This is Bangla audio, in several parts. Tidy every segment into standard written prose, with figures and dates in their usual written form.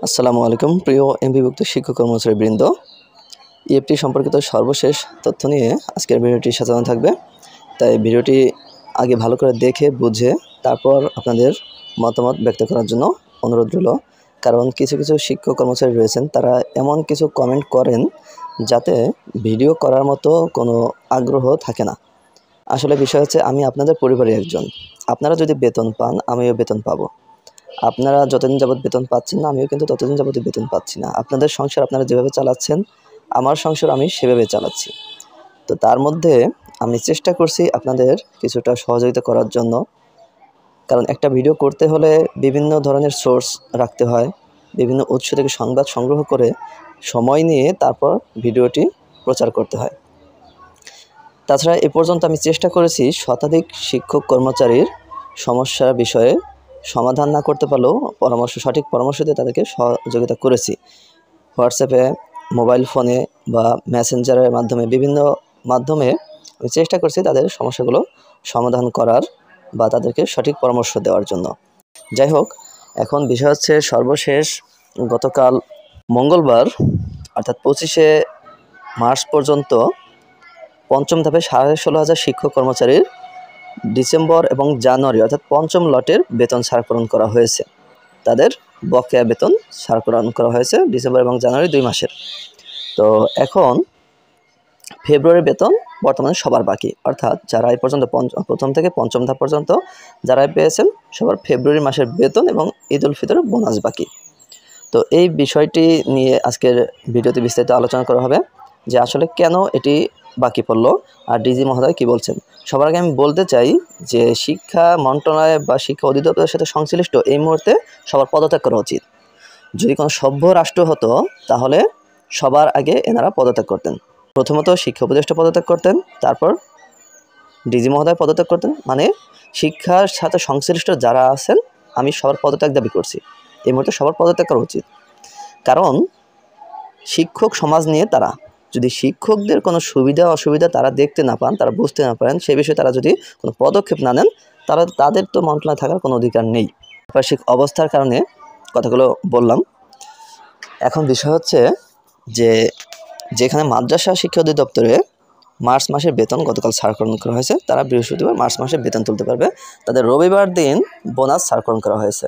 আসসালামু আলাইকুম প্রিয় এমপিভুক্ত শিক্ষক কর্মচারীবৃন্দ। ইএফটি সম্পর্কিত সর্বশেষ তথ্য নিয়ে আজকের ভিডিওটি সাজানো থাকবে, তাই ভিডিওটি আগে ভালো করে দেখে বুঝে তারপর আপনাদের মতামত ব্যক্ত করার জন্য অনুরোধ রইল। কারণ কিছু কিছু শিক্ষক কর্মচারী রয়েছেন, তারা এমন কিছু কমেন্ট করেন যাতে ভিডিও করার মতো কোনো আগ্রহ থাকে না। আসলে বিষয় হচ্ছে, আমি আপনাদের পরিবারের একজন। আপনারা যদি বেতন পান, আমিও বেতন পাবো। আপনারা যতদিন যাবত বেতন পাচ্ছেন না, আমিও কিন্তু ততদিন যাবত বেতন পাচ্ছি না। আপনাদের সংসার আপনারা যেভাবে চালাচ্ছেন, আমার সংসার আমি সেভাবে চালাচ্ছি। তো তার মধ্যে আমি চেষ্টা করছি আপনাদের কিছুটা সহযোগিতা করার জন্য। কারণ একটা ভিডিও করতে হলে বিভিন্ন ধরনের সোর্স রাখতে হয়, বিভিন্ন উৎস থেকে সংবাদ সংগ্রহ করে সময় নিয়ে তারপর ভিডিওটি প্রচার করতে হয়। তাছাড়া এ পর্যন্ত আমি চেষ্টা করেছি শতাধিক শিক্ষক কর্মচারীর সমস্যার বিষয়ে সমাধান না করতে পারলেও সঠিক পরামর্শ দিয়ে তাদেরকে সহযোগিতা করেছি। হোয়াটসঅ্যাপে, মোবাইল ফোনে বা মেসেঞ্জারের মাধ্যমে, বিভিন্ন মাধ্যমে আমি চেষ্টা করছি তাদের সমস্যাগুলো সমাধান করার বা তাদেরকে সঠিক পরামর্শ দেওয়ার জন্য। যাই হোক, এখন বিষয় হচ্ছে, সর্বশেষ গতকাল মঙ্গলবার অর্থাৎ 25শে মার্চ পর্যন্ত পঞ্চম ধাপে 16,500 শিক্ষক কর্মচারীর ডিসেম্বর এবং জানুয়ারি অর্থাৎ পঞ্চম লটের বেতন ছাড়করণ করা হয়েছে। তাদের বকেয়া বেতন ছাড়করণ করা হয়েছে ডিসেম্বর এবং জানুয়ারি 2 মাসের। তো এখন ফেব্রুয়ারির বেতন বর্তমানে সবার বাকি, অর্থাৎ যারা এই পর্যন্ত প্রথম থেকে পঞ্চম ধাপ পর্যন্ত যারা পেয়েছেন সবার ফেব্রুয়ারি মাসের বেতন এবং ঈদ উল ফিতরের বোনাস বাকি। তো এই বিষয়টি নিয়ে আজকের ভিডিওতে বিস্তারিত আলোচনা করা হবে যে আসলে কেন এটি বাকি পড়লো আর ডিজি মহোদয় কী বলছেন। সবার আগে আমি বলতে চাই যে শিক্ষা মন্ত্রণালয় বা শিক্ষা অধিদপ্তরের সাথে সংশ্লিষ্ট এই মুহূর্তে সবার পদত্যাগ করা উচিত। যদি কোনো সভ্য রাষ্ট্র হতো তাহলে সবার আগে এনারা পদত্যাগ করতেন। প্রথমত শিক্ষা উপদেষ্টা পদত্যাগ করতেন, তারপর ডিজি মহোদয় পদত্যাগ করতেন। মানে শিক্ষার সাথে সংশ্লিষ্ট যারা আছেন, আমি সবার পদত্যাগ দাবি করছি। এই মুহূর্তে সবার পদত্যাগ করা উচিত। কারণ শিক্ষক সমাজ নিয়ে তারা, যদি শিক্ষকদের কোনো সুবিধা অসুবিধা তারা দেখতে না পান, তারা বুঝতে না পারেন, সে বিষয়ে তারা যদি কোনো পদক্ষেপ না নেন, তাহলে তাদের তো মন্ত্রণালয়ে থাকার কোনো অধিকার নেই। পারিপার্শ্বিক অবস্থার কারণে কথাগুলো বললাম। এখন বিষয় হচ্ছে যে যেখানে মাদ্রাসা শিক্ষা অধিদপ্তরে মার্চ মাসের বেতন গতকাল ছাড়করণ করা হয়েছে, তারা বৃহস্পতিবার মার্চ মাসের বেতন তুলতে পারবে। তাদের রবিবার দিন বোনাস ছাড়করণ করা হয়েছে,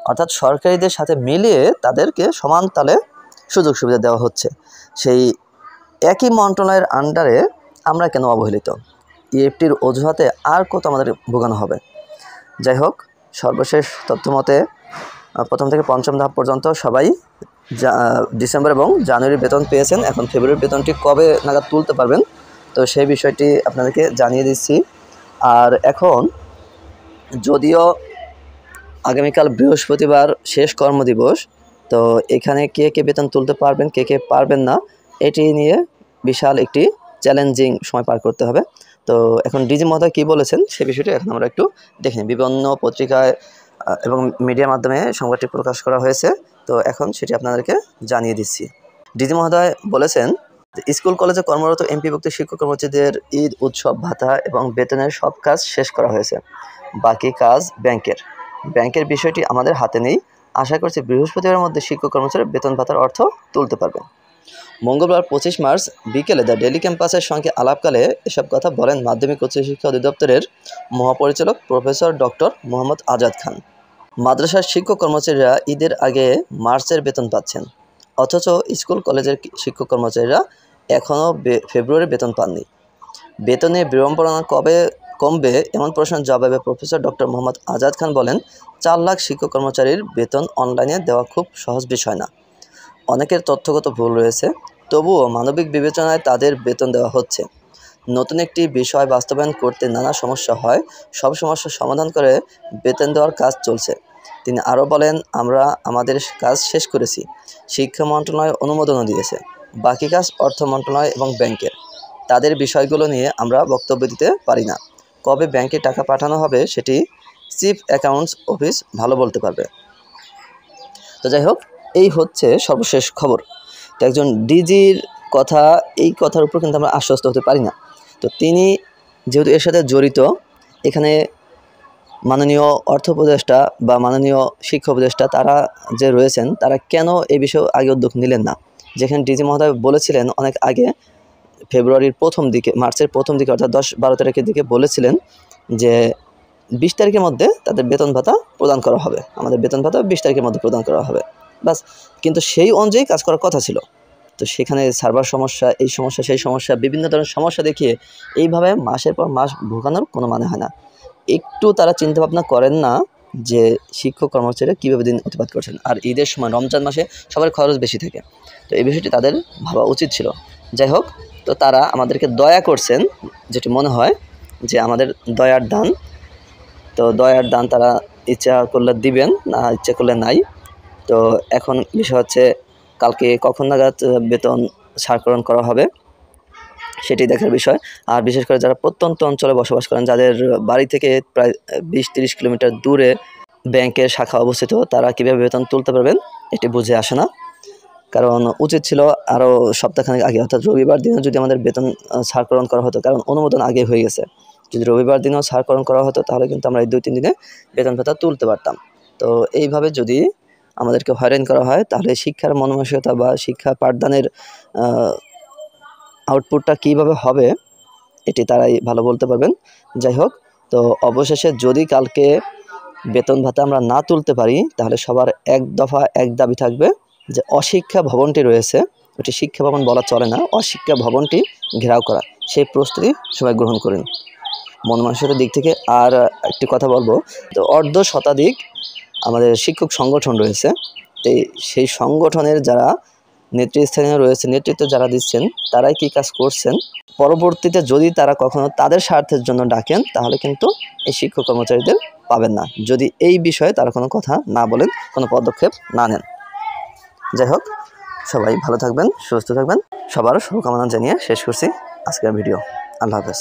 অর্থাৎ সরকারিদের সাথে মিলিয়ে তাদেরকে সমান তালে সুযোগ সুবিধা দেওয়া হচ্ছে। সেই একই মন্ত্রণালয়ের আন্ডারে আমরা কেন অবহেলিত? ইএফটির অজুহাতে আর কত আমাদের ভোগানো হবে? যাই হোক, সর্বশেষ তথ্য মতে প্রথম থেকে পঞ্চম ধাপ পর্যন্ত সবাই ডিসেম্বর এবং জানুয়ারির বেতন পেয়েছেন। এখন ফেব্রুয়ারির বেতনটি কবে নাগাদ তুলতে পারবেন, তো সেই বিষয়টি আপনাদেরকে জানিয়ে দিচ্ছি। আর এখন যদিও আগামীকাল বৃহস্পতিবার শেষ কর্মদিবস, তো এখানে কে কে বেতন তুলতে পারবেন, কে কে পারবেন না, এটি নিয়ে বিশাল একটি চ্যালেঞ্জিং সময় পার করতে হবে। তো এখন ডিজি মহোদয় কী বলেছেন সে বিষয়টি এখন আমরা একটু দেখে নিই। বিভিন্ন পত্রিকায় এবং মিডিয়ার মাধ্যমে সংবাদটি প্রকাশ করা হয়েছে, তো এখন সেটি আপনাদেরকে জানিয়ে দিচ্ছি। ডিজি মহোদয় বলেছেন, স্কুল কলেজে কর্মরত এমপিভুক্ত শিক্ষক কর্মচারীদের ঈদ উৎসব ভাতা এবং বেতনের সব কাজ শেষ করা হয়েছে। বাকি কাজ ব্যাংকের বিষয়টি আমাদের হাতে নেই। আশা করছি বৃহস্পতিবারের মধ্যে শিক্ষক কর্মচারীর বেতন ভাতার অর্থ তুলতে পারবেন। মঙ্গলবার 25 মার্চ বিকেলে দ্য ডেলি ক্যাম্পাসের সঙ্গে আলাপকালে এসব কথা বলেন মাধ্যমিক উচ্চ শিক্ষা অধিদপ্তরের মহাপরিচালক প্রফেসর ডক্টর মোহাম্মদ আজাদ খান। মাদ্রাসার শিক্ষক কর্মচারীরা ঈদের আগে মার্চের বেতন পাচ্ছেন, অথচ স্কুল কলেজের শিক্ষক কর্মচারীরা এখনও ফেব্রুয়ারির বেতন পাননি। বেতনে বিড়ম্বনা কবে কমবে এমন প্রশ্নের জবাবে প্রফেসর ডক্টর মোহাম্মদ আজাদ খান বলেন, 4 লাখ শিক্ষক কর্মচারীর বেতন অনলাইনে দেওয়া খুব সহজ বিষয় না। অনেকের তথ্যগত ভুল রয়েছে, তবুও মানবিক বিবেচনায় তাদের বেতন দেওয়া হচ্ছে। নতুন একটি বিষয় বাস্তবায়ন করতে নানা সমস্যা হয়, সব সমস্যার সমাধান করে বেতন দেওয়ার কাজ চলছে। তিনি আরও বলেন, আমরা আমাদের কাজ শেষ করেছি, শিক্ষা মন্ত্রণালয় অনুমোদনও দিয়েছে, বাকি কাজ অর্থ মন্ত্রণালয় এবং ব্যাংকের। তাদের বিষয়গুলো নিয়ে আমরা বক্তব্য দিতে পারি না। কবে ব্যাংকে টাকা পাঠানো হবে সেটি চিফ অ্যাকাউন্টস অফিস ভালো বলতে পারবে। তো যাই হোক, এই হচ্ছে সর্বশেষ খবর। তো একজন ডিজির কথা, এই কথার উপর কিন্তু আমরা আশ্বস্ত হতে পারি না। তো তিনি যেহেতু এর সাথে জড়িত, এখানে মাননীয় অর্থ উপদেষ্টা বা মাননীয় শিক্ষা উপদেষ্টা তারা যে রয়েছেন তারা কেন এই বিষয়ে আগে উদ্যোগ নিলেন না? যেখানে ডিজি মহোদয় বলেছিলেন অনেক আগে ফেব্রুয়ারির প্রথম দিকে, মার্চের প্রথম দিকে অর্থাৎ 10-12 তারিখের দিকে বলেছিলেন যে 20 তারিখের মধ্যে তাদের বেতন ভাতা প্রদান করা হবে, আমাদের বেতন ভাতা 20 তারিখের মধ্যে প্রদান করা হবে বাস। কিন্তু সেই অনুযায়ী কাজ করার কথা ছিল। তো সেখানে সার্ভার সমস্যা, এই সমস্যা, সেই সমস্যা, বিভিন্ন ধরনের সমস্যা দেখিয়ে এইভাবে মাসের পর মাস ভোগানোর কোনো মানে হয় না। একটু তারা চিন্তা ভাবনা করেন না যে শিক্ষক কর্মচারীরা কীভাবে দিন অতিবাদ করছেন। আর ঈদের সময় রমজান মাসে সবার খরচ বেশি থাকে, তো এই বিষয়টি তাদের ভাবা উচিত ছিল। যাই হোক, তো তারা আমাদেরকে দয়া করছেন, যেটি মনে হয় যে আমাদের দয়ার দান। তো দয়ার দান তারা ইচ্ছা করলে দিবেন, না ইচ্ছা করলে নাই। তো এখন বিষয় হচ্ছে কালকে কখন নাগাদ বেতন ছাড়করণ করা হবে সেটি দেখার বিষয়। আর বিশেষ করে যারা প্রত্যন্ত অঞ্চলে বসবাস করেন, যাদের বাড়ি থেকে প্রায় 20-30 কিলোমিটার দূরে ব্যাংকের শাখা অবস্থিত, তারা কীভাবে বেতন তুলতে পারবেন এটি বুঝে আসে না। কারণ উচিত ছিল আরও সপ্তাহখানেক আগে, অর্থাৎ রবিবার দিনও যদি আমাদের বেতন ছাড়করণ করা হতো, কারণ অনুমোদন আগে হয়ে গেছে। যদি রবিবার দিনও ছাড়করণ করা হতো তাহলে কিন্তু আমরা এই 2-3 দিনে বেতন ভাতা তুলতে পারতাম। তো এইভাবে যদি আমাদেরকে হয়রান করা হয় তাহলে শিক্ষার মনোমানসিকতা বা শিক্ষা পাঠদানের আউটপুটটা কীভাবে হবে এটি তারাই ভালো বলতে পারবেন। যাই হোক, তো অবশেষে যদি কালকে বেতন ভাতা আমরা না তুলতে পারি তাহলে সবার এক দফা এক দাবি থাকবে যে অশিক্ষা ভবনটি রয়েছে, ওটি শিক্ষা ভবন বলা চলে না, অশিক্ষা ভবনটি ঘেরাও করা, সেই প্রস্তুতি সবাই গ্রহণ করুন মন মানসিকতার দিক থেকে। আর একটি কথা বলবো, তো অর্ধ শতাধিক আমাদের শিক্ষক সংগঠন রয়েছে, সেই সংগঠনের যারা নেতৃস্থানীয় রয়েছে, নেতৃত্ব যারা দিচ্ছেন তারাই কী কাজ করছেন, পরবর্তীতে যদি তারা কখনো তাদের স্বার্থের জন্য ডাকেন তাহলে কিন্তু এই শিক্ষক কর্মচারীদের পাবেন না, যদি এই বিষয়ে তারা কোনো কথা না বলেন, কোনো পদক্ষেপ না নেন। যাই হোক, সবাই ভালো থাকবেন, সুস্থ থাকবেন, সবার শুভকামনা জানিয়ে শেষ করছি আজকের ভিডিও। আল্লাহ হাফেজ।